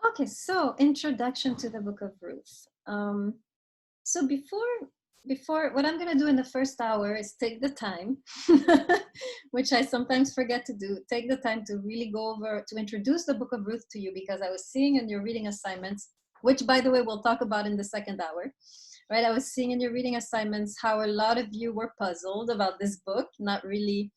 Okay, so introduction to the Book of Ruth. So before what I'm gonna do in the first hour is take the time, which I sometimes forget to do. Take the time to really go over to introduce the Book of Ruth to you, because I was seeing in your reading assignments, which by the way we'll talk about in the second hour. Right, I was seeing in your reading assignments how a lot of you were puzzled about this book, not really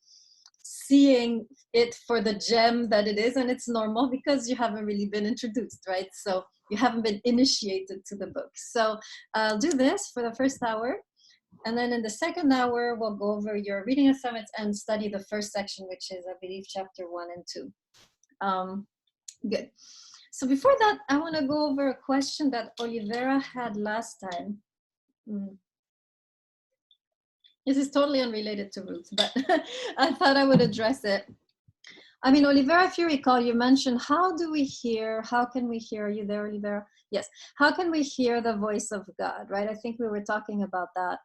seeing it for the gem that it is, and it's normal because you haven't really been introduced, right? So you haven't been initiated to the book. So I'll do this for the first hour, and then in the second hour we'll go over your reading assignments and study the first section, which is, I believe, chapter 1 and 2. Good. So before that, I want to go over a question that Olivera had last time. This is totally unrelated to Ruth, but I thought I would address it. I mean, Olivera, if you recall, you mentioned, how do we hear, how can we hear, are you there, Olivera? Yes. How can we hear the voice of God, right? I think we were talking about that.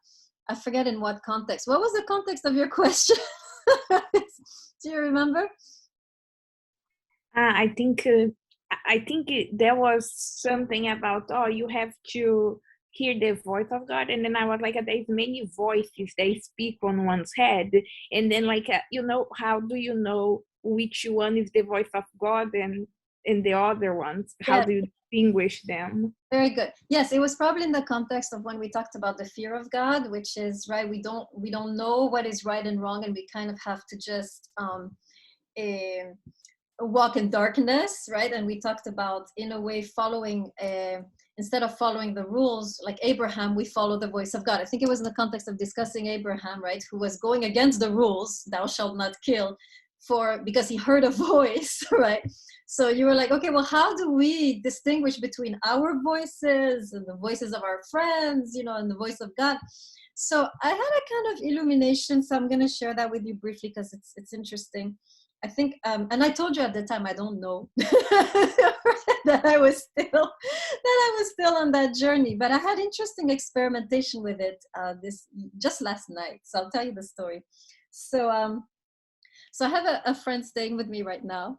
I forget in what context. What was the context of your question? Do you remember? I think there was something about, oh, you have to hear the voice of God, and then I was like, there's many voices they speak on one's head, and then like how do you know which one is the voice of God and the other ones? How Yes. do you distinguish them? Very good. Yes, it was probably in the context of when we talked about the fear of God, which is, right, we don't know what is right and wrong, and we kind of have to just walk in darkness, right? And we talked about, in a way, following, instead of following the rules, like Abraham, we follow the voice of God. I think it was in the context of discussing Abraham, right, who was going against the rules, thou shalt not kill, because he heard a voice, right? So you were like, okay, well, how do we distinguish between our voices and the voices of our friends, and the voice of God? So I had a kind of illumination, so I'm going to share that with you briefly because it's interesting. I think, and I told you at the time, I don't know that I was still on that journey, but I had interesting experimentation with it just last night. So I'll tell you the story. So I have a friend staying with me right now,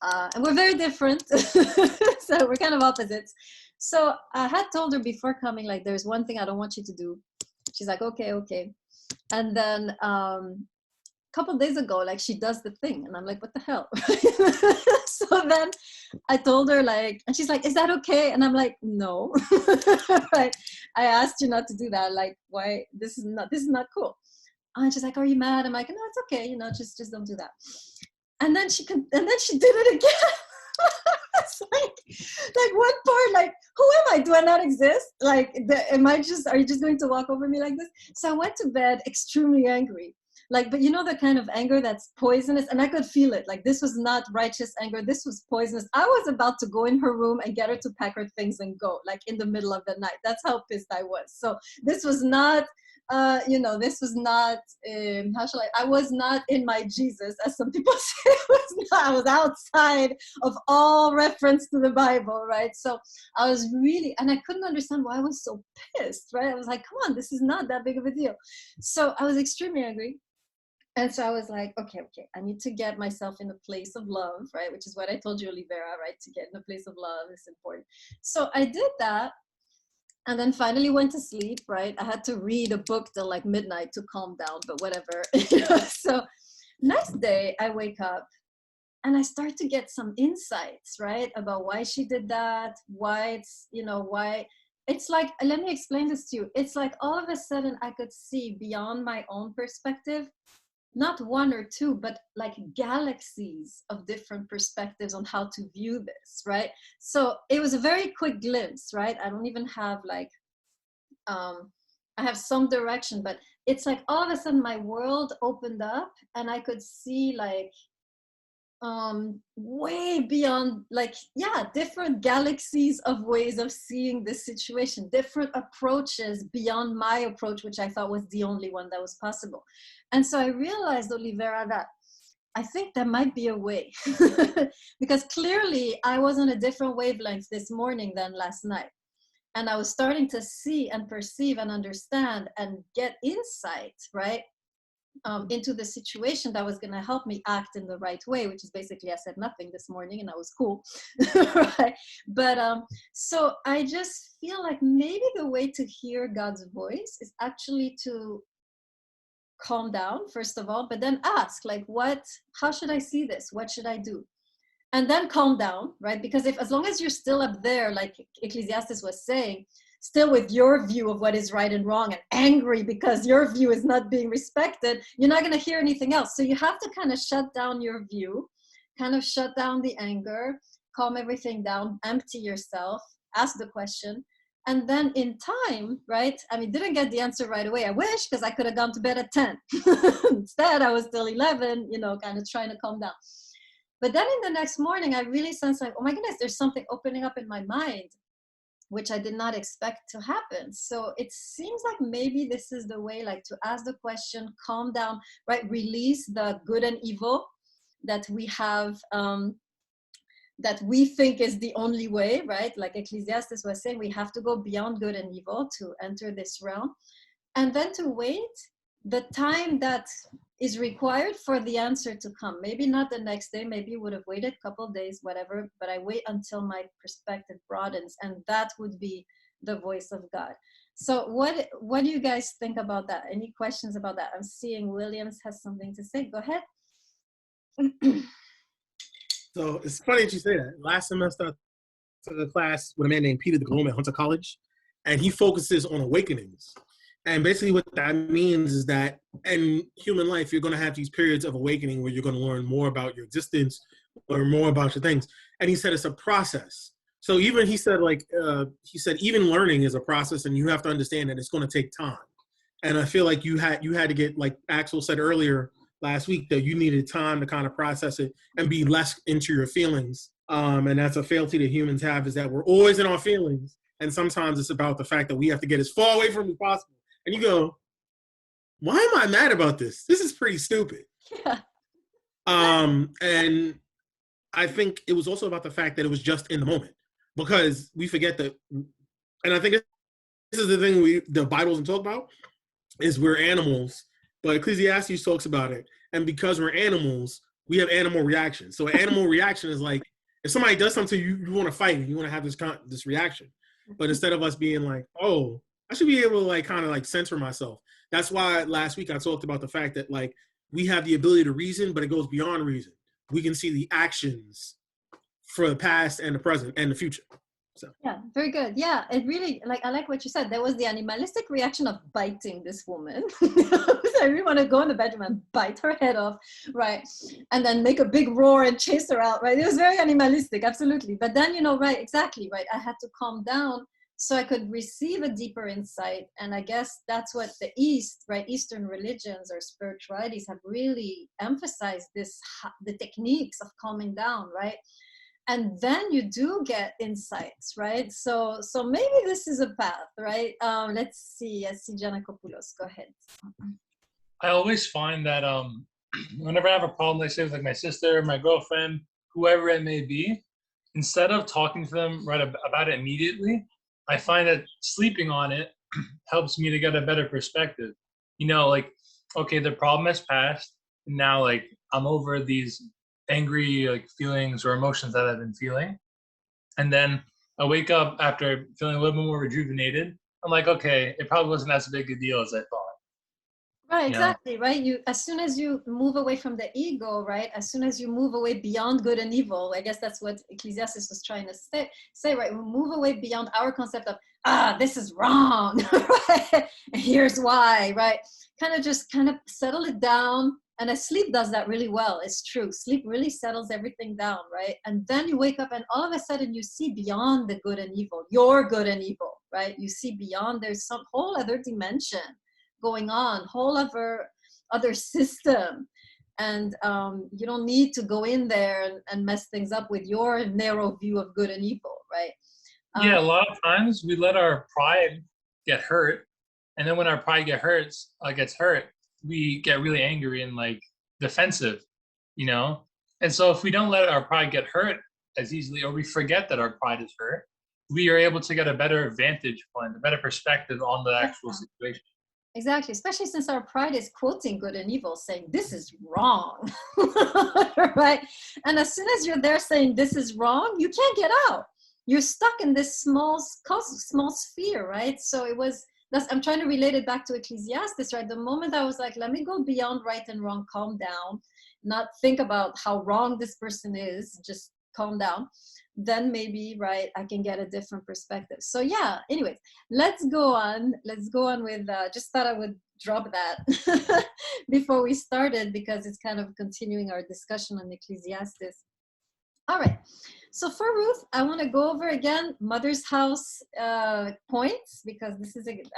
and we're very different. So we're kind of opposites. So I had told her before coming, like, there's one thing I don't want you to do. She's like, okay. And then couple days ago, like, she does the thing, and I'm like, what the hell? So then I told her, like, and she's like, is that okay? And I'm like, no. Right? I asked you not to do that. Like, why? This is not cool. And she's like, are you mad? I'm like, no, it's okay. Just don't do that. And then she did it again. It's like one part, like, who am I? Do I not exist? Like, are you just going to walk over me like this? So I went to bed extremely angry. Like, but the kind of anger that's poisonous, and I could feel it. Like, this was not righteous anger. This was poisonous. I was about to go in her room and get her to pack her things and go, like, in the middle of the night. That's how pissed I was. So this was not, this was not, I was not in my Jesus, as some people say. I was outside of all reference to the Bible, right? So I was really, and I couldn't understand why I was so pissed, right? I was like, come on, this is not that big of a deal. So I was extremely angry. And so I was like, okay, I need to get myself in a place of love, right? Which is what I told you, Olivera, right? To get in a place of love is important. So I did that, and then finally went to sleep, right? I had to read a book till like midnight to calm down, but whatever. So next day I wake up and I start to get some insights, right? About why she did that, why why. It's like, let me explain this to you. It's like all of a sudden I could see beyond my own perspective, not one or two, but like galaxies of different perspectives on how to view this, right? So it was a very quick glimpse, right? I don't even have like, I have some direction, but it's like all of a sudden my world opened up and I could see like way beyond, like, yeah, different galaxies of ways of seeing this situation, different approaches beyond my approach, which I thought was the only one that was possible. And so I realized, Olivera, that I think there might be a way. Because clearly I was on a different wavelength this morning than last night, and I was starting to see and perceive and understand and get insight, right, into the situation that was going to help me act in the right way, which is basically I said nothing this morning and I was cool. Right? But so I just feel like maybe the way to hear God's voice is actually to calm down, first of all, but then ask, like, how should I see this? What should I do? And then calm down, right? Because as long as you're still up there, like Ecclesiastes was saying, still with your view of what is right and wrong and angry because your view is not being respected, you're not going to hear anything else. So you have to kind of shut down your view, kind of shut down the anger, calm everything down, empty yourself, ask the question. And then in time, right? I mean, didn't get the answer right away. I wish, because I could have gone to bed at 10. Instead, I was till 11, kind of trying to calm down. But then in the next morning, I really sensed like, oh my goodness, there's something opening up in my mind, which I did not expect to happen. So it seems like maybe this is the way, like to ask the question, calm down, right? Release the good and evil that we have, that we think is the only way, right? Like Ecclesiastes was saying, we have to go beyond good and evil to enter this realm. And then to wait the time that is required for the answer to come. Maybe not the next day, maybe would have waited a couple days, whatever, but I wait until my perspective broadens, and that would be the voice of God. So what do you guys think about that? Any questions about that? I'm seeing Williams has something to say. Go ahead. So it's funny that you say that. Last semester, I took a class with a man named Peter DeGlome at Hunter College, and he focuses on awakenings. And basically what that means is that in human life, you're going to have these periods of awakening where you're going to learn more about your existence, learn more about your things. And he said it's a process. So even he said even learning is a process, and you have to understand that it's going to take time. And I feel like you had to get, like Axel said earlier last week, that you needed time to kind of process it and be less into your feelings. And that's a frailty that humans have, is that we're always in our feelings. And sometimes it's about the fact that we have to get as far away from it as possible. And you go, why am I mad about this? This is pretty stupid. Yeah. And I think it was also about the fact that it was just in the moment, because we forget that. And I think this is the thing the Bible doesn't talk about, is we're animals, but Ecclesiastes talks about it. And because we're animals, we have animal reactions. So an animal reaction is like, if somebody does something to you, you want to fight and you want to have this reaction. But instead of us being like, oh, I should be able to like kind of like censor myself. That's why last week I talked about the fact that like we have the ability to reason, but it goes beyond reason. We can see the actions for the past and the present and the future. So yeah, very good. Yeah, it really, like, I like what you said. There was the animalistic reaction of biting this woman. I really want to go in the bedroom and bite her head off, right? And then make a big roar and chase her out, right? It was very animalistic, absolutely. But then, right, exactly, right? I had to calm down so I could receive a deeper insight. And I guess that's what the East, right? Eastern religions or spiritualities have really emphasized, the techniques of calming down, right? And then you do get insights, right? So maybe this is a path, right? Let's see. I see Giannakopoulos. Go ahead. I always find that whenever I have a problem, like say with like my sister, my girlfriend, whoever it may be, instead of talking to them right about it immediately, I find that sleeping on it helps me to get a better perspective. Like, okay, the problem has passed. And now, like, I'm over these angry like feelings or emotions that I've been feeling. And then I wake up after feeling a little bit more rejuvenated. I'm like, okay, it probably wasn't as big a deal as I thought. Right, exactly, right? As soon as you move away from the ego, right? As soon as you move away beyond good and evil, I guess that's what Ecclesiastes was trying to say, right? We move away beyond our concept of, this is wrong, right? And here's why, right? Kind of settle it down. And sleep does that really well. It's true. Sleep really settles everything down, right? And then you wake up and all of a sudden you see beyond the good and evil, your good and evil, right? You see beyond, there's some whole other dimension going on, whole other system. And you don't need to go in there and mess things up with your narrow view of good and evil, right? Yeah, a lot of times we let our pride get hurt. And then when our pride gets hurt, we get really angry and like defensive, And so if we don't let our pride get hurt as easily, or we forget that our pride is hurt, we are able to get a better vantage point, a better perspective on the actual situation. Exactly, especially since our pride is quoting good and evil, saying this is wrong, right? And as soon as you're there saying this is wrong, you can't get out. You're stuck in this small sphere, right? So I'm trying to relate it back to Ecclesiastes, right? The moment I was like, let me go beyond right and wrong, calm down, not think about how wrong this person is, just calm down. Then maybe, right, I can get a different perspective. So yeah, anyways, let's go on with, just thought I would drop that before we started, because it's kind of continuing our discussion on Ecclesiastes. All right, so for Ruth, I want to go over again Mother's House points, because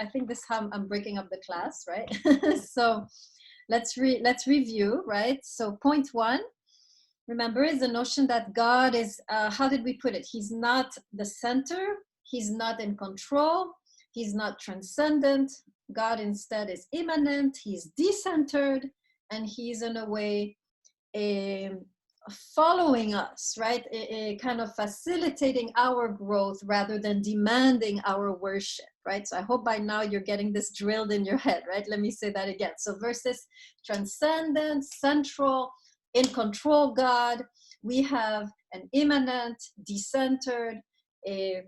I think this is how I'm breaking up the class, right? So let's review, right? So point 1, remember, is the notion that God is, how did we put it? He's not the center. He's not in control. He's not transcendent. God instead is immanent. He's decentered. And he's in a way following us, right? Kind of facilitating our growth rather than demanding our worship, right? So I hope by now you're getting this drilled in your head, right? Let me say that again. So versus transcendent, central, in control God, we have an immanent, decentered, a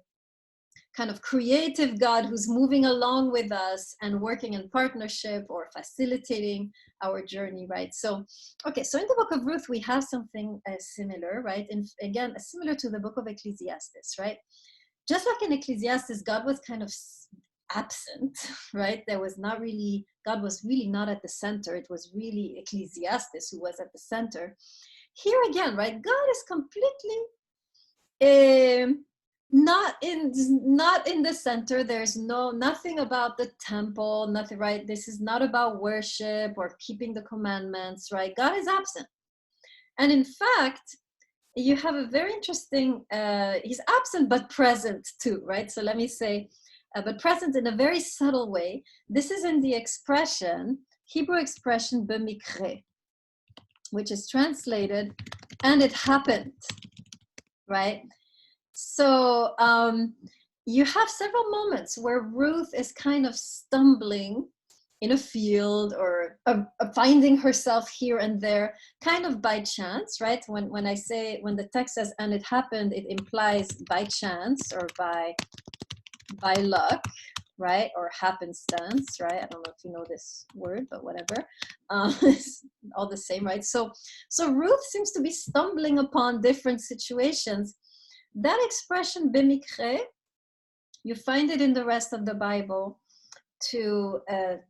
kind of creative God who's moving along with us and working in partnership or facilitating our journey, right? So, okay, so in the Book of Ruth, we have something similar, right? And again, similar to the Book of Ecclesiastes, right? Just like in Ecclesiastes, God was kind of absent, right? God was really not at the center. It was really Ecclesiastes who was at the center. Here again, right? God is completely not in the center. There's nothing about the temple, nothing, right? This is not about worship or keeping the commandments, right? God is absent. And in fact, you have a very interesting, he's absent but present too, right? So let me say, but present in a very subtle way. This is in the Hebrew expression b'mikre, which is translated, and it happened, right? So you have several moments where Ruth is kind of stumbling in a field or finding herself here and there, kind of by chance, right? When the text says, and it happened, it implies by chance or by luck, right? Or happenstance, right? I don't know if you know this word, but whatever. It's all the same, right? So Ruth seems to be stumbling upon different situations. That expression, b'mikre, you find it in the rest of the Bible to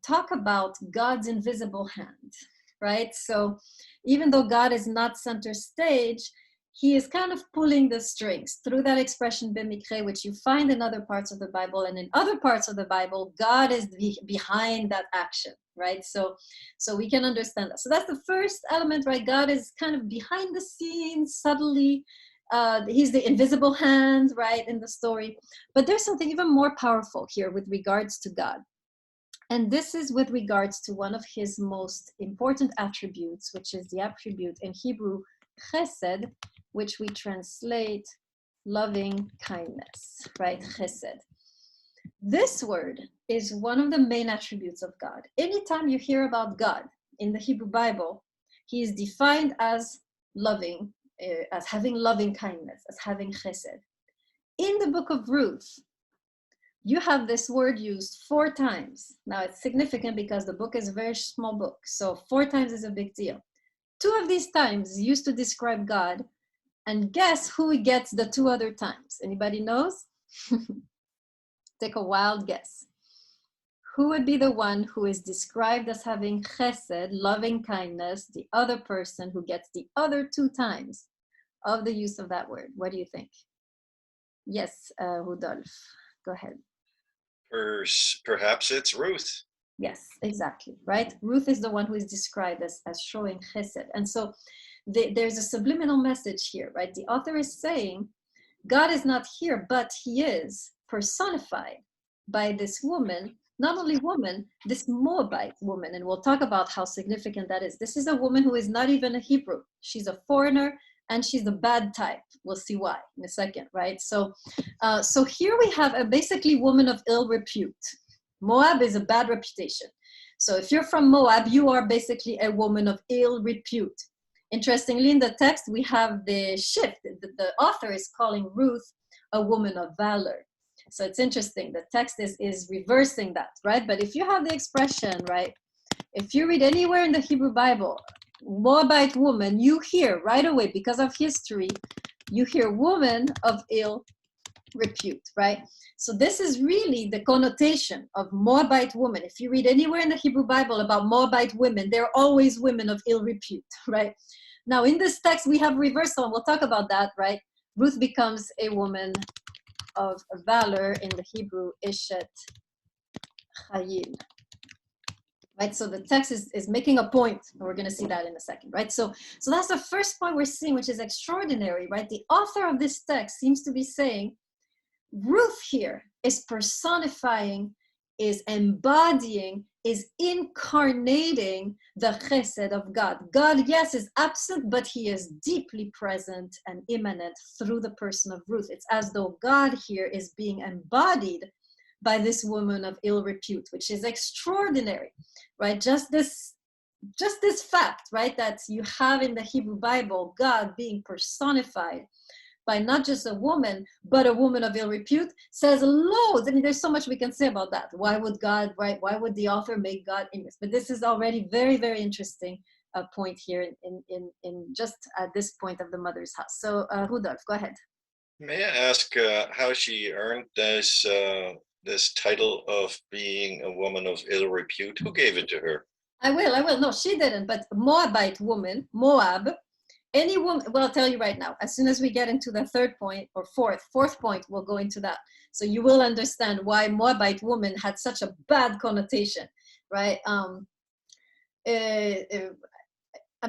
talk about God's invisible hand, right? So even though God is not center stage, he is kind of pulling the strings through that expression b'mikre, which you find in other parts of the Bible. And in other parts of the Bible, God is behind that action, right? So we can understand that. So that's the first element, right? God is kind of behind the scenes, subtly. He's the invisible hand, right, in the story. But there's something even more powerful here with regards to God. And this is with regards to one of his most important attributes, which is the attribute in Hebrew, chesed, which we translate loving kindness, right? Chesed. This word is one of the main attributes of God. Anytime you hear about God in the Hebrew Bible, he is defined as loving, as having loving kindness, as having chesed. In the Book of Ruth, you have this word used 4 times. Now it's significant because the book is a very small book, so 4 times is a big deal. 2 of these times used to describe God, and guess who gets the 2 other times? Anybody knows? Take a wild guess. Who would be the one who is described as having chesed, loving kindness, the other person who gets the other 2 times of the use of that word? What do you think? Yes, Rudolph, go ahead. Perhaps it's Ruth. Yes, exactly, right? Ruth is the one who is described as showing chesed. And so there's a subliminal message here, right? The author is saying, God is not here, but he is personified by this woman, not only woman, this Moabite woman. And we'll talk about how significant that is. This is a woman who is not even a Hebrew. She's a foreigner, and she's a bad type. We'll see why in a second, right? So here we have a basically woman of ill repute. Moab is a bad reputation. So if you're from Moab, you are basically a woman of ill repute. Interestingly, in the text, we have the shift. The author is calling Ruth a woman of valor. So it's interesting. The text is reversing that, right? But if you have the expression, right, if you read anywhere in the Hebrew Bible, Moabite woman, you hear right away, because of history, you hear woman of ill repute, right? So this is really the connotation of Moabite woman. If you read anywhere in the Hebrew Bible about Moabite women, they're always women of ill repute, right? Now in this text, we have reversal, and we'll talk about that, right? Ruth becomes a woman of valor in the Hebrew, Eshet Chayil. Right, so the text is making a point, and we're going to see that in a second, right? So that's the first point we're seeing, which is extraordinary, right? The author of this text seems to be saying, Ruth here is personifying, is embodying, is incarnating the chesed of God. God, yes, is absent, but he is deeply present and immanent through the person of Ruth. It's as though God here is being embodied by this woman of ill repute, which is extraordinary, right? Just this fact, right, that you have in the Hebrew Bible, God being personified by not just a woman, but a woman of ill repute, says loads. I mean, there's so much we can say about that. Why would God, right? Why would the author make God in this? But this is already very, very interesting point here in just at this point of the mother's house. So Rudolf, go ahead. May I ask how she earned this title of being a woman of ill repute? Who gave it to her? I will. No, she didn't, but Moabite woman, Moab, any woman, well, I'll tell you right now, as soon as we get into the third point, or fourth point, we'll go into that. So you will understand why Moabite woman had such a bad connotation, right? I'm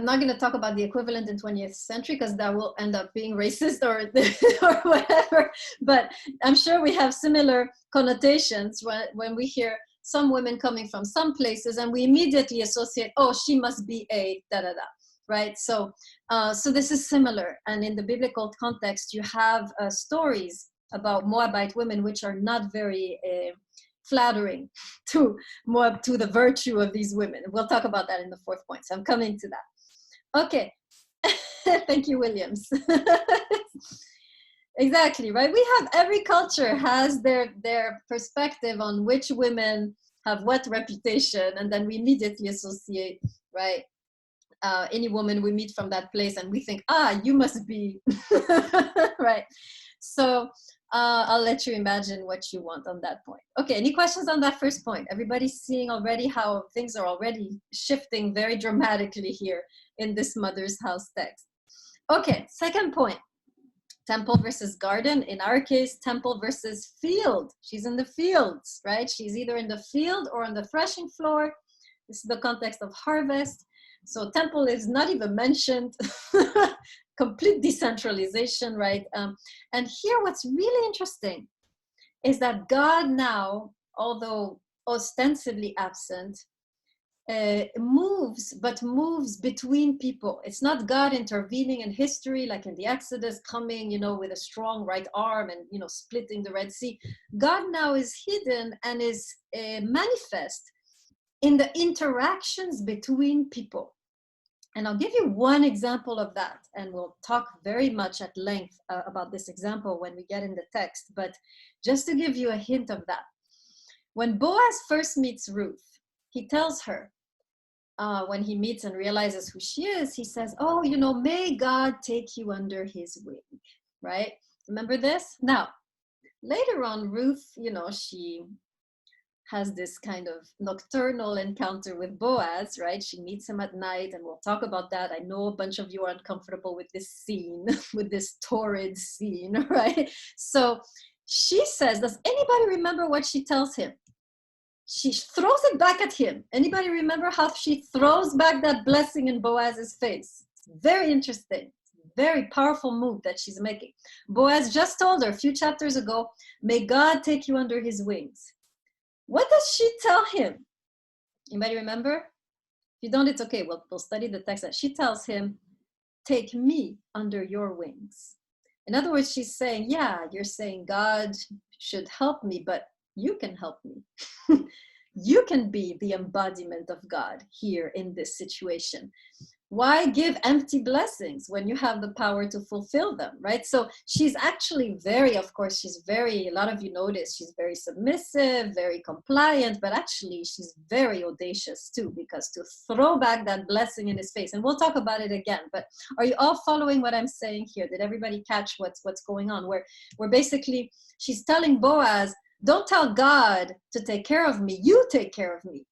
not going to talk about the equivalent in 20th century because that will end up being racist or whatever, but I'm sure we have similar connotations when we hear some women coming from some places and we immediately associate, oh, she must be a da-da-da, right? So this is similar. And in the biblical context, you have stories about Moabite women which are not very flattering to Moab, to the virtue of these women. We'll talk about that in the fourth point. So I'm coming to that. Okay. Thank you, Williams. Exactly, right? We have, every culture has their perspective on which women have what reputation, and then we immediately associate, right? Any woman we meet from that place and we think, you must be, right? So I'll let you imagine what you want on that point. Okay, any questions on that first point? Everybody's seeing already how things are already shifting very dramatically here in this mother's house text. Okay, second point. Temple versus garden. In our case, temple versus field. She's in the fields, right? She's either in the field or on the threshing floor. This is the context of harvest. So temple is not even mentioned. Complete decentralization, right? And here what's really interesting is that God now, although ostensibly absent, moves between people. It's not God intervening in history, like in the Exodus, coming, with a strong right arm and, splitting the Red Sea. God now is hidden and is manifest in the interactions between people. And I'll give you one example of that, and we'll talk very much at length about this example when we get in the text, but just to give you a hint of that. When Boaz first meets Ruth, he tells her, when he meets and realizes who she is, he says, oh, may God take you under his wing, right? Remember this? Now, later on, Ruth, she has this kind of nocturnal encounter with Boaz, right? She meets him at night, and we'll talk about that. I know a bunch of you are uncomfortable with this scene, with this torrid scene, right? So she says, does anybody remember what she tells him? She throws it back at him. Anybody remember how she throws back that blessing in Boaz's face? It's very interesting. Very powerful move that she's making. Boaz just told her a few chapters ago, may God take you under his wings. What does she tell him? Anybody remember? If you don't, it's okay. We'll study the text. She tells him, take me under your wings. In other words, she's saying, yeah, you're saying God should help me, but you can help me. You can be the embodiment of God here in this situation. Why give empty blessings when you have the power to fulfill them, right? So she's actually very, of course, she's very, a lot of you notice, she's very submissive, very compliant, but actually she's very audacious too, because to throw back that blessing in his face, and we'll talk about it again, but are you all following what I'm saying here? Did everybody catch what's going on? Where basically she's telling Boaz, don't tell God to take care of me, you take care of me.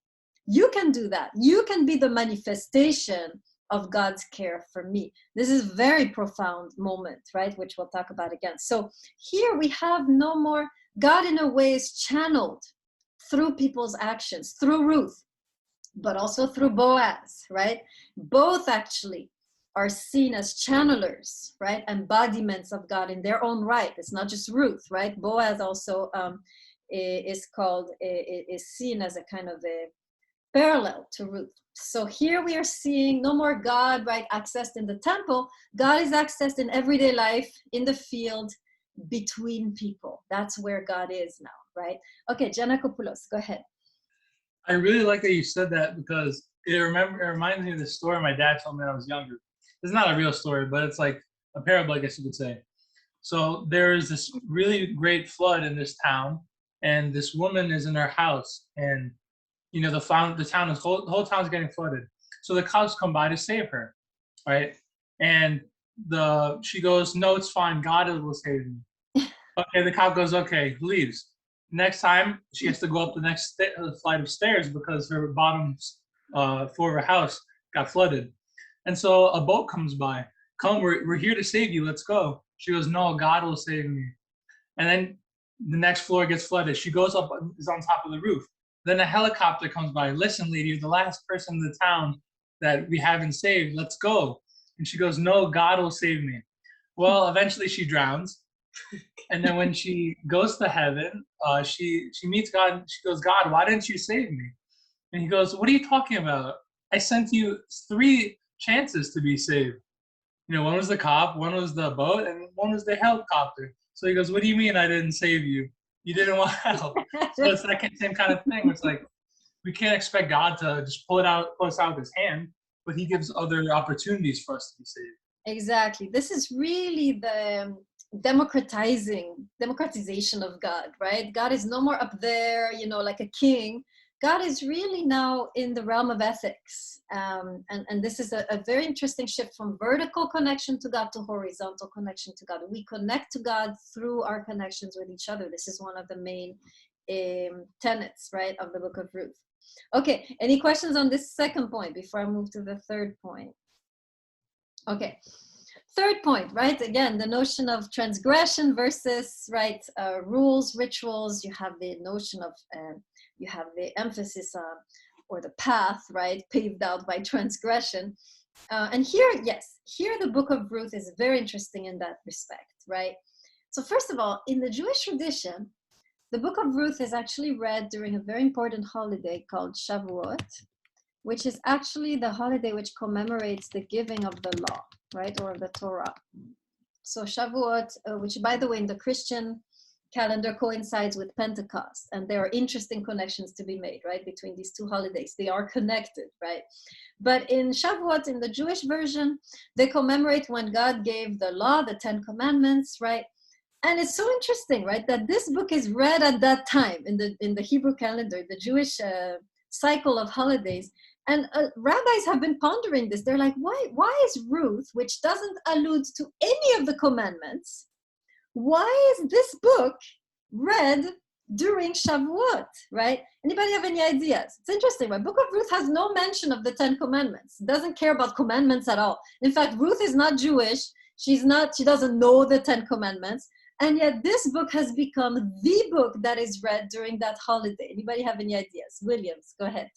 You can do that. You can be the manifestation of God's care for me. This is a very profound moment, right? Which we'll talk about again. So here we have no more, God in a way is channeled through people's actions, through Ruth, but also through Boaz, right? Both actually are seen as channelers, right? Embodiments of God in their own right. It's not just Ruth, right? Boaz also is seen as a kind of a parallel to Ruth. So here we are seeing no more God, right, accessed in the temple. God is accessed in everyday life, in the field, between people. That's where God is now, right? Okay, Giannakopoulos, go ahead. I really like that you said that, because it reminds me of the story my dad told me when I was younger. It's not a real story, but it's like a parable, I guess you could say. So there is this really great flood in this town, and this woman is in her house, and you know, the whole town's getting flooded. So the cops come by to save her, right? And she goes, no, it's fine. God will save me. Okay, the cop goes, okay, leaves. Next time, she has to go up the next flight of stairs because her bottom floor of her house got flooded. And so a boat comes by. Come, we're here to save you. Let's go. She goes, no, God will save me. And then the next floor gets flooded. She goes up, is on top of the roof. Then a helicopter comes by. Listen, lady, you're the last person in the town that we haven't saved. Let's go. And she goes, no, God will save me. Well, eventually she drowns. And then when she goes to heaven, she meets God. She goes, God, why didn't you save me? And he goes, what are you talking about? I sent you 3 chances to be saved. You know, one was the cop, one was the boat, and one was the helicopter. So he goes, what do you mean I didn't save you? You didn't want help. So it's that same kind of thing. It's like, we can't expect God to just pull us out of his hand, but he gives other opportunities for us to be saved. Exactly. This is really the democratization of God, right? God is no more up there, you know, like a king. God is really now in the realm of ethics. And this is a very interesting shift from vertical connection to God to horizontal connection to God. We connect to God through our connections with each other. This is one of the main tenets, right, of the Book of Ruth. Okay, any questions on this second point before I move to the third point? Okay. Third point, right? Again, the notion of transgression versus, right, rules, rituals. You have the notion of, you have the emphasis on, or the path, right, paved out by transgression. And here, yes, here the Book of Ruth is very interesting in that respect, right? So first of all, in the Jewish tradition, the Book of Ruth is actually read during a very important holiday called Shavuot, which is actually the holiday which commemorates the giving of the law, right, or the Torah. So Shavuot, which by the way in the Christian calendar coincides with Pentecost, and there are interesting connections to be made, right, between these two holidays. They are connected, right? But in Shavuot, in the Jewish version, they commemorate when God gave the law, the 10 Commandments, right? And it's so interesting, right, that this book is read at that time in the Hebrew calendar, the Jewish cycle of holidays. And rabbis have been pondering this. They're like, why is Ruth, which doesn't allude to any of the commandments, why is this book read during Shavuot, right? Anybody have any ideas? It's interesting, right? Book of Ruth has no mention of the 10 commandments. Doesn't care about commandments at all. In fact, Ruth is not Jewish. She doesn't know the 10 commandments. And yet this book has become the book that is read during that holiday. Anybody have any ideas? Williams, go ahead.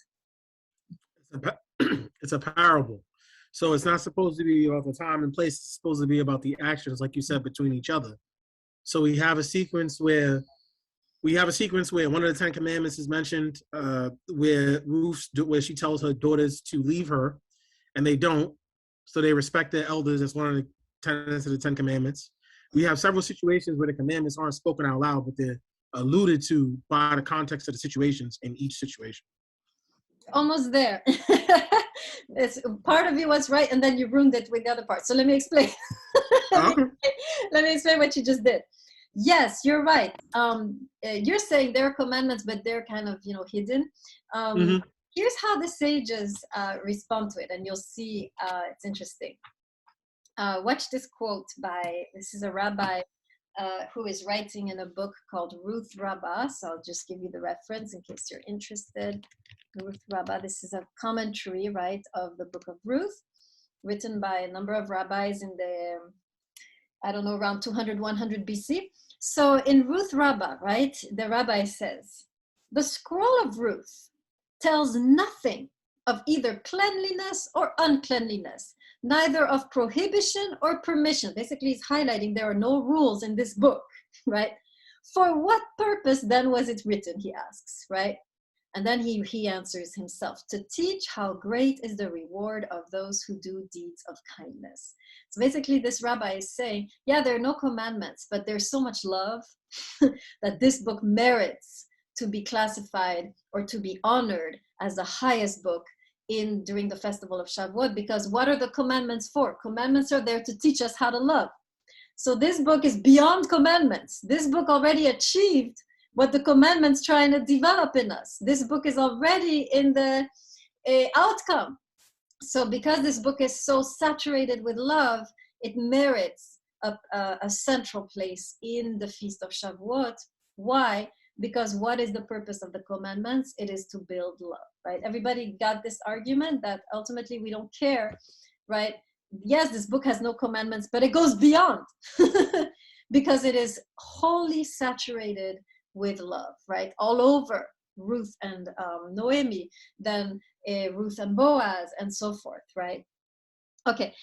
It's a parable. So it's not supposed to be about the time and place. It's supposed to be about the actions, like you said, between each other. So we have a sequence where one of the 10 commandments is mentioned, where she tells her daughters to leave her, and they don't. So they respect their elders. That's one of the tenets of the 10 commandments. We have several situations where the commandments aren't spoken out loud, but they're alluded to by the context of the situations in each situation. Almost there. It's, part of you was right, and then you ruined it with the other part. So let me explain. Let me explain what you just did. Yes, you're right. You're saying there are commandments, but they're kind of, hidden. Here's how the sages respond to it, and you'll see it's interesting. Watch this quote this is a rabbi who is writing in a book called Ruth Rabbah. So I'll just give you the reference in case you're interested. Ruth Rabbah, this is a commentary, right, of the Book of Ruth, written by a number of rabbis in the, around 200, 100 BC. So in Ruth Rabbah, right, the rabbi says, the scroll of Ruth tells nothing of either cleanliness or uncleanliness, neither of prohibition or permission. Basically, he's highlighting there are no rules in this book, right? For what purpose then was it written, he asks, right? And then he answers himself, to teach how great is the reward of those who do deeds of kindness. So basically, this rabbi is saying, yeah, there are no commandments, but there's so much love that this book merits to be classified or to be honored as the highest book during the festival of Shavuot, because what are the commandments for? Commandments are there to teach us how to love. So this book is beyond commandments. This book already achieved what the commandments trying to develop in us. This book is already in the outcome. So because this book is so saturated with love, it merits a central place in the Feast of Shavuot. Why? Because what is the purpose of the commandments? It is to build love, right? Everybody got this argument that ultimately we don't care, right? Yes, this book has no commandments, but it goes beyond because it is wholly saturated with love, right? All over Ruth and Noemi, then Ruth and Boaz, and so forth, right? Okay.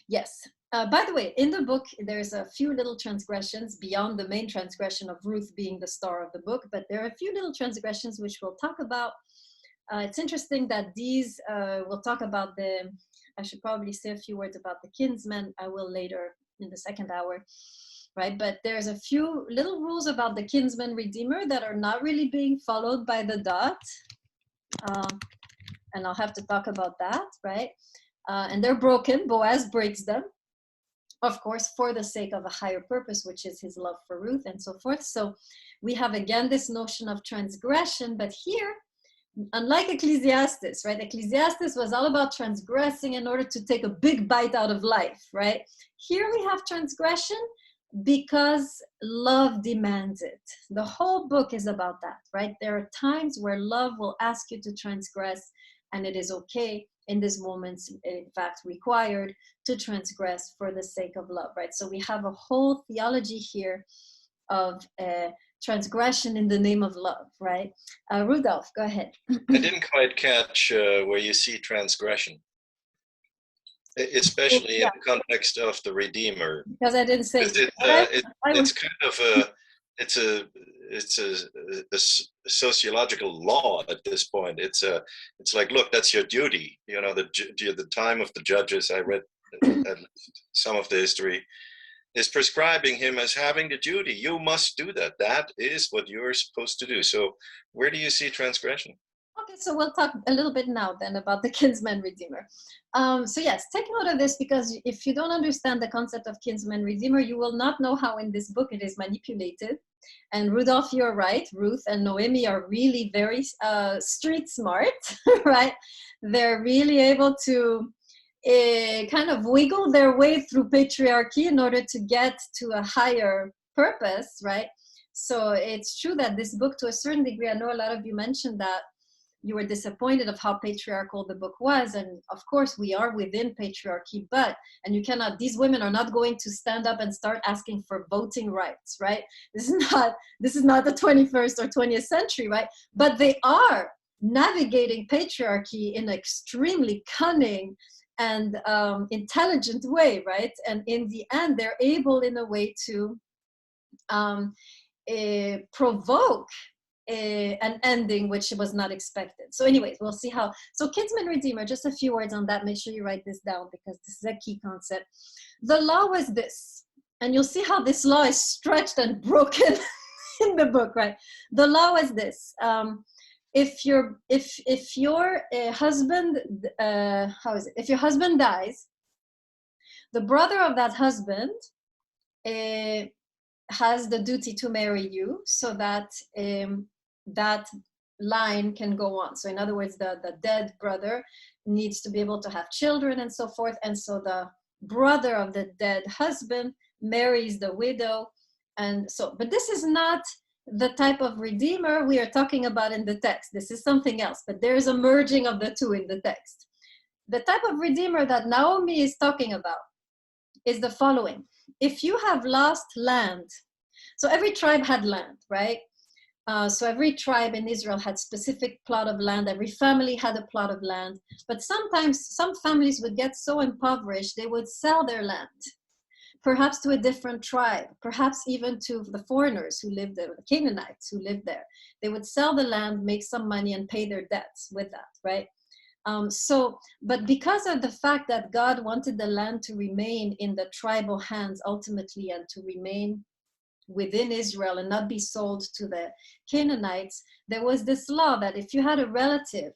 Yes. By the way, in the book, there's a few little transgressions beyond the main transgression of Ruth being the star of the book, but there are a few little transgressions which we'll talk about. It's interesting that these, we'll talk about I should probably say a few words about the kinsmen. I will later in the second hour, right? But there's a few little rules about the kinsman redeemer that are not really being followed by the dot. And I'll have to talk about that, right? And they're broken. Boaz breaks them, of course, for the sake of a higher purpose, which is his love for Ruth and so forth. So we have, again, this notion of transgression. But here, unlike Ecclesiastes, right? Ecclesiastes was all about transgressing in order to take a big bite out of life, right? Here we have transgression because love demands it. The whole book is about that, right? There are times where love will ask you to transgress, and it is okay in these moments, in fact, required to transgress for the sake of love, right? So we have a whole theology here of transgression in the name of love, right? Rudolph, go ahead. I didn't quite catch where you see transgression, especially in the context of the Redeemer. Because I didn't say it's kind of a sociological law at this point. It's like, look, that's your duty. You know, the time of the judges, I read at some of the history, is prescribing him as having the duty. You must do that. That is what you're supposed to do. So where do you see transgression? Okay, so we'll talk a little bit now then about the kinsman redeemer. So yes, take note of this, because if you don't understand the concept of kinsman redeemer, you will not know how in this book it is manipulated. And Rudolph, you're right. Ruth and Noemi are really very street smart, right? They're really able to kind of wiggle their way through patriarchy in order to get to a higher purpose, right? So it's true that this book, to a certain degree, I know a lot of you mentioned that you were disappointed of how patriarchal the book was. And of course we are within patriarchy, and you cannot, these women are not going to stand up and start asking for voting rights, right? This is not the 21st or 20th century, right? But they are navigating patriarchy in an extremely cunning and intelligent way, right? And in the end, they're able in a way to provoke an ending which was not expected. So anyways, we'll see how. So kinsman redeemer, just a few words on that. Make sure you write this down because this is a key concept. The law was this, And you'll see how this law is stretched and broken in the book, right? The law is this. If your husband, if your husband dies, the brother of that husband has the duty to marry you, so that that line can go on. So in other words, the dead brother needs to be able to have children and so forth. And so the brother of the dead husband marries the widow. And so, but this is not the type of redeemer we are talking about in the text. This is something else, but there is a merging of the two in the text. The type of redeemer that Naomi is talking about is the following. If you have lost land, so every tribe had land, right? So every tribe in Israel had specific plot of land. Every family had a plot of land. But sometimes some families would get so impoverished, they would sell their land, perhaps to a different tribe, perhaps even to the foreigners who lived there, the Canaanites who lived there. They would sell the land, make some money, and pay their debts with that, right? But because of the fact that God wanted the land to remain in the tribal hands ultimately, and to remain within Israel and not be sold to the Canaanites, there was this law that if you had a relative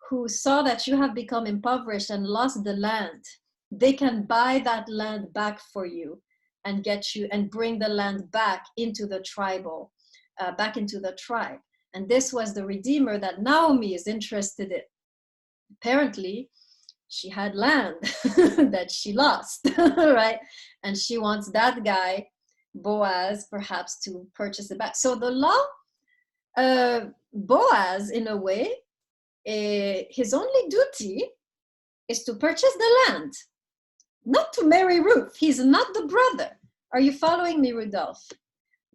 who saw that you have become impoverished and lost the land, they can buy that land back for you and get you and bring the land back into the tribal, back into the tribe. And this was the redeemer that Naomi is interested in. Apparently, she had land that she lost, right? And she wants that guy, Boaz, perhaps to purchase it back. So the law, Boaz, in a way, his only duty is to purchase the land, not to marry Ruth. He's not the brother. Are you following me, Rudolph?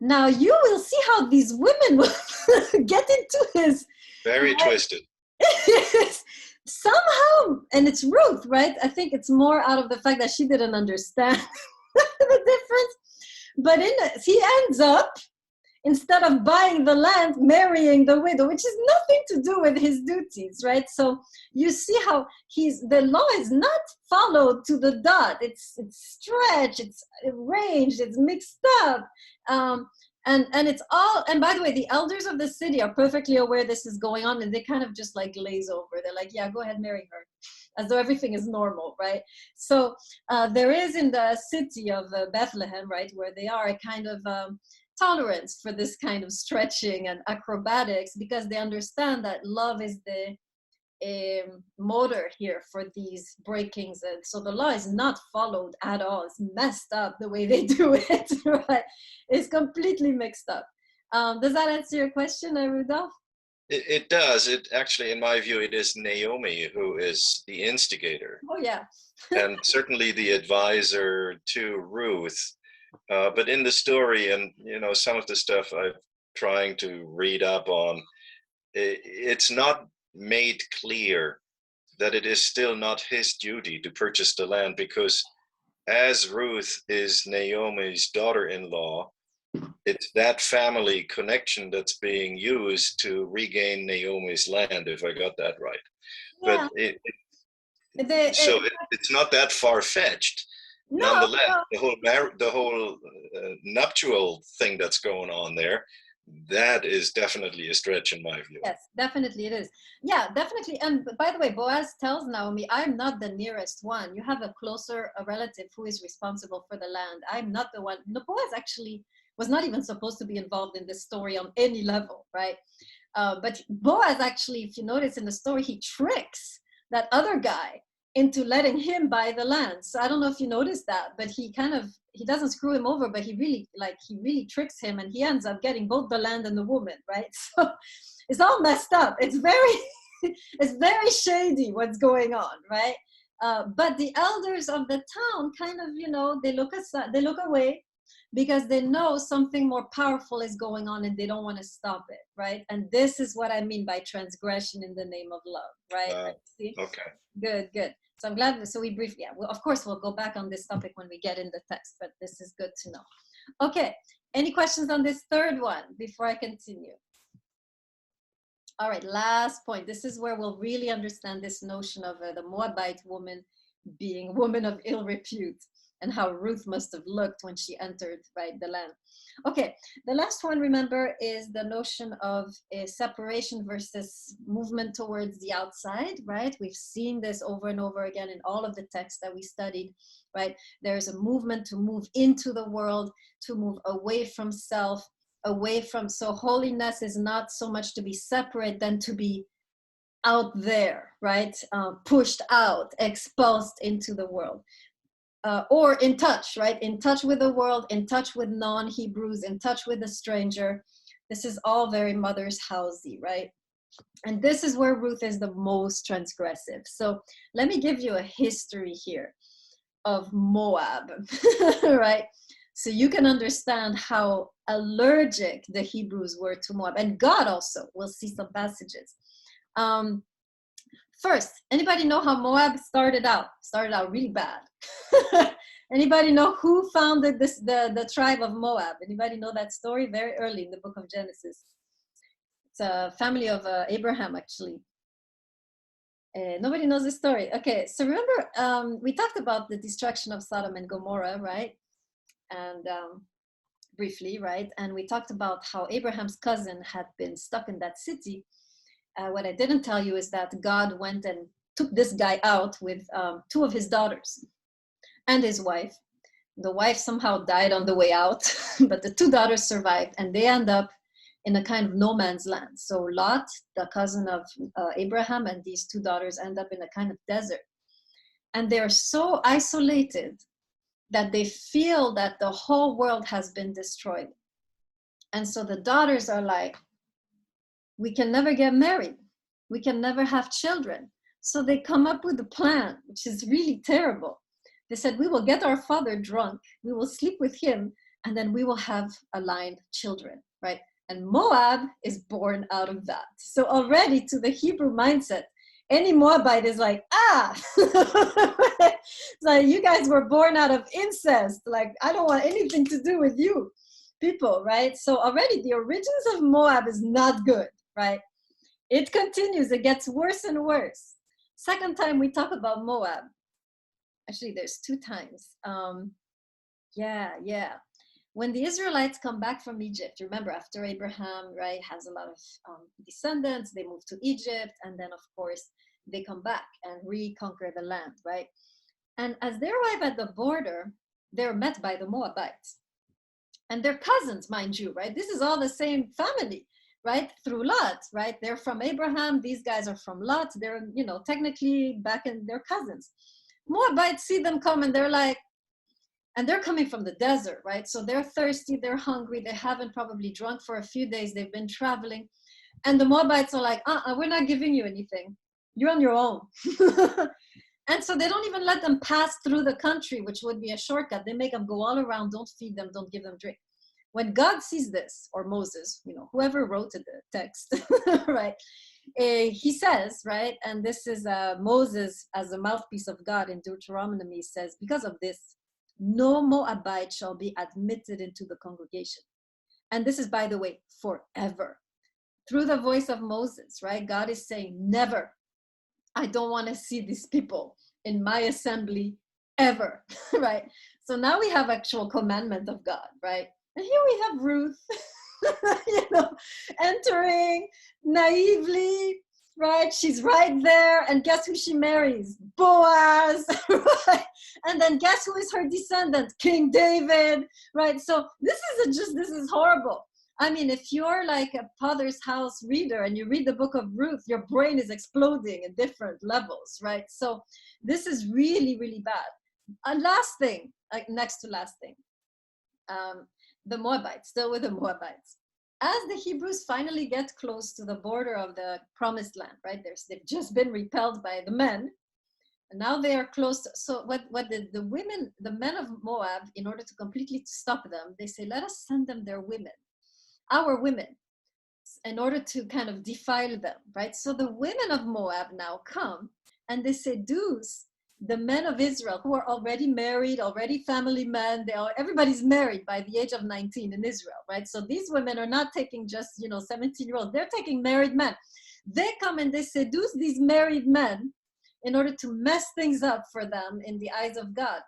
Now you will see how these women will get into his... Very twisted. Somehow, and it's Ruth, right? I think it's more out of the fact that she didn't understand the difference. But he ends up, instead of buying the land, marrying the widow, which is nothing to do with his duties, right? So you see how the law is not followed to the dot. It's stretched, it's arranged, it's mixed up. And it's all, and by the way, the elders of the city are perfectly aware this is going on, and they kind of just like glaze over. They're like, yeah, go ahead, marry her, as though everything is normal, right? So there is in the city of Bethlehem, right, where they are, a kind of tolerance for this kind of stretching and acrobatics, because they understand that love is the motor here for these breakings. And so the law is not followed at all. It's messed up the way they do it, right? It's completely mixed up. Does that answer your question, Rudolph? It does. It actually, in my view, it is Naomi who is the instigator. Oh, yeah. And certainly the advisor to Ruth. But in the story, and some of the stuff I'm trying to read up on, it's not made clear that it is still not his duty to purchase the land, because as Ruth is Naomi's daughter-in-law, it's that family connection that's being used to regain Naomi's land, if I got that right. Yeah. But it's not that far-fetched. No, nonetheless, no. the whole nuptial thing that's going on there, that is definitely a stretch in my view. Yes, definitely it is. Yeah, definitely. And by the way, Boaz tells Naomi, I'm not the nearest one. You have a closer relative who is responsible for the land. I'm not the one. No, Boaz actually was not even supposed to be involved in this story on any level, right? But Boaz actually, if you notice in the story, he tricks that other guy into letting him buy the land. So I don't know if you noticed that, but he doesn't screw him over, but he really tricks him, and he ends up getting both the land and the woman, right? So it's all messed up. It's very shady what's going on, right? But the elders of the town kind of, they look away, because they know something more powerful is going on and they don't want to stop it, right? And this is what I mean by transgression in the name of love, right? See? Okay. Good. So I'm glad, so we briefly, yeah, well, of course we'll go back on this topic when we get in the text, but this is good to know. Okay, any questions on this third one before I continue? All right, last point. This is where we'll really understand this notion of the Moabite woman being a woman of ill repute. and how Ruth must have looked when she entered, right, the land. Okay, the last one, remember, is the notion of a separation versus movement towards the outside, right? We've seen this over and over again in all of the texts that we studied, right? There's a movement to move into the world, to move away from self, away from, so holiness is not so much to be separate than to be out there, right? Pushed out, exposed into the world. Or in touch, right? In touch with the world, in touch with non-Hebrews, in touch with the stranger. This is all very mother's housey, right? And this is where Ruth is the most transgressive. So let me give you a history here of Moab, right? So you can understand how allergic the Hebrews were to Moab. And God also, we'll see some passages. First, anybody know how Moab started out? Started out really bad. Anybody know who founded the tribe of Moab? Anybody know that story? Very early in the book of Genesis. It's a family of Abraham, actually. Nobody knows the story. Okay, so remember, we talked about the destruction of Sodom and Gomorrah, right? And briefly, right? And we talked about how Abraham's cousin had been stuck in that city. What I didn't tell you is that God went and took this guy out with 2 of his daughters and his wife. The wife somehow died on the way out, but the 2 daughters survived, and they end up in a kind of no man's land. So Lot, the cousin of Abraham, and these 2 daughters end up in a kind of desert. And they're so isolated that they feel that the whole world has been destroyed. And so the daughters are like, we can never get married. We can never have children. So they come up with a plan, which is really terrible. They said, we will get our father drunk, we will sleep with him, and then we will have aligned children, right? And Moab is born out of that. So already to the Hebrew mindset, any Moabite is like, it's like, you guys were born out of incest. Like, I don't want anything to do with you people, right? So already the origins of Moab is not good, right? It continues, it gets worse and worse. Second time we talk about Moab. Actually, there's 2 times. When the Israelites come back from Egypt, remember after Abraham, right, has a lot of descendants, they move to Egypt, and then of course they come back and reconquer the land, right? And as they arrive at the border, they're met by the Moabites. And they're cousins, mind you, right? This is all the same family, right? Through Lot, right? They're from Abraham, these guys are from Lot, they're, technically back in, they're cousins. Moabites see them come and they're like, and they're coming from the desert, right? So they're thirsty, they're hungry, they haven't probably drunk for a few days, they've been traveling. And the Moabites are like, we're not giving you anything. You're on your own. And so they don't even let them pass through the country, which would be a shortcut. They make them go all around, don't feed them, don't give them drink. When God sees this, or Moses, whoever wrote the text, right? He says, right, and this is Moses as a mouthpiece of God in Deuteronomy says, because of this, no Moabite shall be admitted into the congregation. And this is, by the way, forever. Through the voice of Moses, right? God is saying, never. I don't want to see these people in my assembly ever, right? So now we have actual commandment of God, right? And here we have Ruth, entering naively, right? She's right there, and guess who she marries? Boaz, right? And then guess who is her descendant? King David, right? So this is horrible. I mean, if you're like a Father's House reader and you read the Book of Ruth, your brain is exploding at different levels, right? So this is really, really bad. And last thing, like next to last thing, the Moabites, still with the Moabites. As the Hebrews finally get close to the border of the promised land, right? They've just been repelled by the men. And now they are close to, so what the men of Moab, in order to completely stop them, they say, let us send them their women. Our women, in order to kind of defile them, right? So the women of Moab now come and they seduce the men of Israel who are already married, already family men. Everybody's married by the age of 19 in Israel, right? So these women are not taking just 17-year-olds. They're taking married men. They come and they seduce these married men in order to mess things up for them in the eyes of God.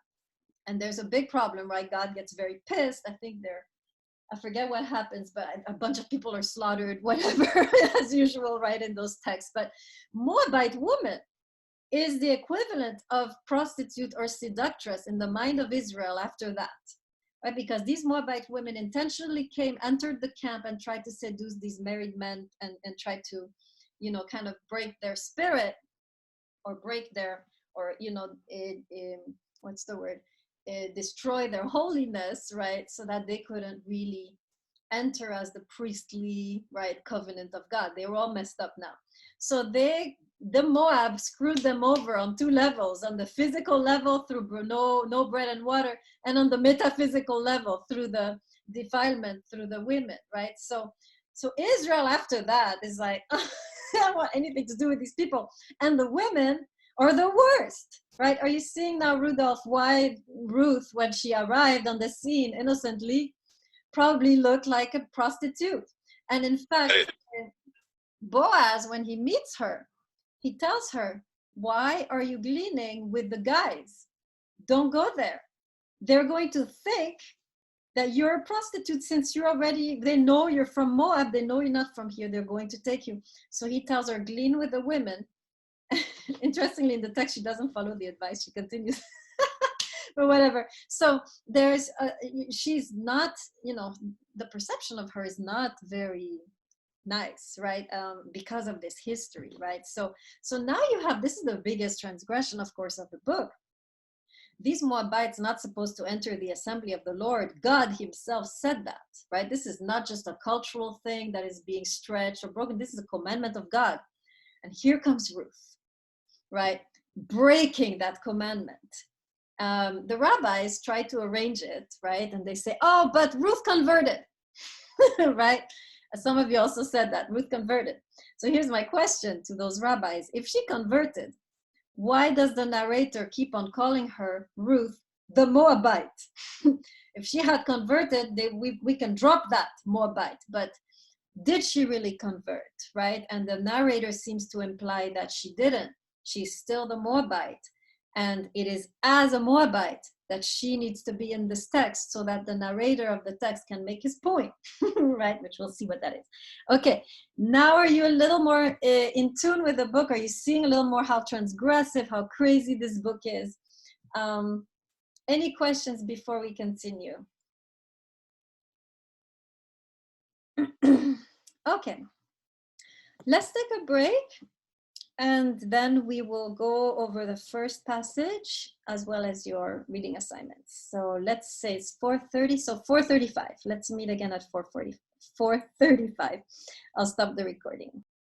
And there's a big problem, right? God gets very pissed. I forget what happens, but a bunch of people are slaughtered, whatever, as usual, right, in those texts. But Moabite woman is the equivalent of prostitute or seductress in the mind of Israel after that, right? Because these Moabite women intentionally entered the camp and tried to seduce these married men and tried to, kind of break their spirit or break their, or, what's the word? Destroy their holiness, right? So that they couldn't really enter as the priestly, right, covenant of God. They were all messed up now. So the Moab screwed them over on two levels: on the physical level through no bread and water, and on the metaphysical level through the defilement through the women, right? So Israel after that is like, I don't want anything to do with these people. And the women are the worst, right? Are you seeing now, Rudolph, why Ruth, when she arrived on the scene innocently, probably looked like a prostitute? And in fact, Boaz, when he meets her, he tells her, why are you gleaning with the guys? Don't go there. They're going to think that you're a prostitute since they know you're from Moab, they know you're not from here, they're going to take you. So he tells her, glean with the women. Interestingly, in the text, she doesn't follow the advice, she continues. But whatever. So she's not, the perception of her is not very nice, right? Because of this history, right? So now you have, this is the biggest transgression, of course, of the book. These Moabites not supposed to enter the assembly of the Lord. God himself said that, right? This is not just a cultural thing that is being stretched or broken. This is a commandment of God. And here comes Ruth, right? Breaking that commandment. The rabbis try to arrange it, right? And they say, oh, but Ruth converted, right? Some of you also said that Ruth converted. So here's my question to those rabbis. If she converted, why does the narrator keep on calling her Ruth the Moabite? If she had converted, we can drop that Moabite, but did she really convert, right? And the narrator seems to imply that she didn't. She's still the Moabite. And it is as a Moabite that she needs to be in this text so that the narrator of the text can make his point, right? Which we'll see what that is. Okay, now are you a little more in tune with the book? Are you seeing a little more how transgressive, how crazy this book is? Any questions before we continue? Okay, let's take a break. And then we will go over the first passage as well as your reading assignments. So let's say it's 4:30, so 4:35. Let's meet again at 4:35. I'll stop the recording.